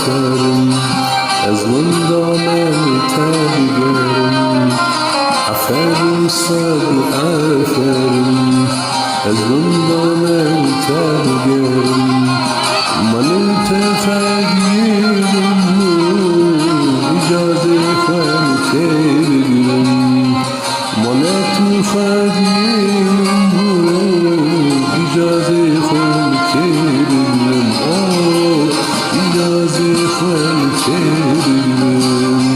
آفرین از زندانم ترگرم آفرین صد آفرین از زندانم ترگرم من تفگیرم اجازه خواهم که بگیرم من تفگیرم اجازه خواهم که بگیرم اجازه خواهم که بگیرم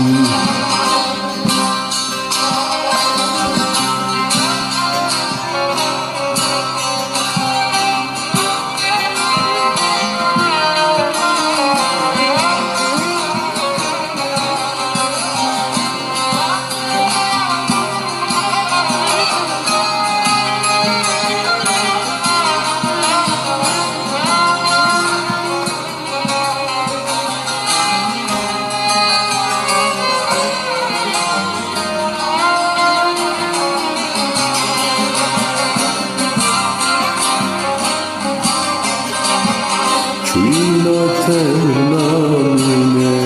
Çuyla ternamine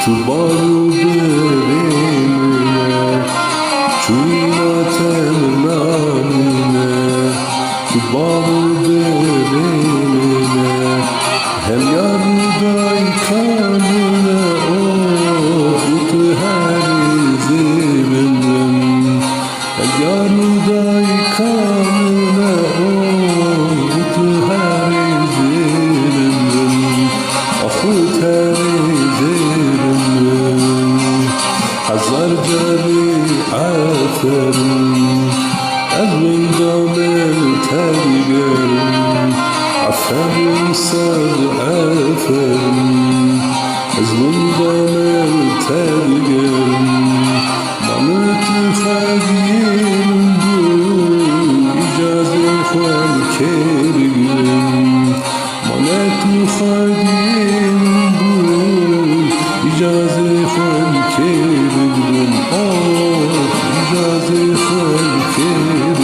tu baruderine Çuyla ternamine tu baruderine Hem yarıday kanine o kutu her izimim Hem yarıday kanine o kutu her izimim Hazar cari aferin Az zindamel tergerim Aferin sad aferin Az zindamel tergerim Mamıtı fagim bu İcaze khwan kergirim Mamıtı fagim bu İcaze khwan kergirim İcaze khwan kergirim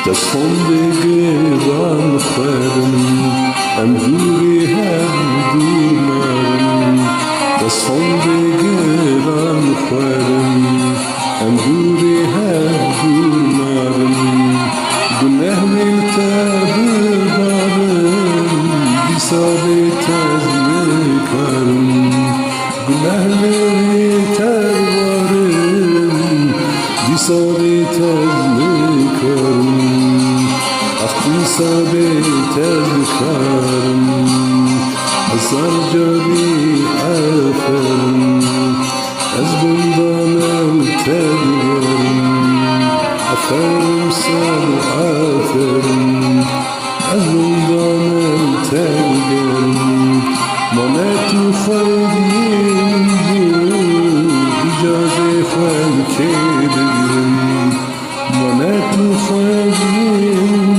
دستم بگیرم خرم ام دوری هم دور مرم دستم بگیرم خرم ام دوری هم دور مرم گناه میتابه بارم بیساره تز میکرم گناه میتابه بارم بیساره تز میکرم ثابت الكرم أثر جري أفرم أزبن ضمن تبرم أفرم سر أفرم أزبن ضمن تبرم منات خيرين إجازة خان كبرم منات خيرين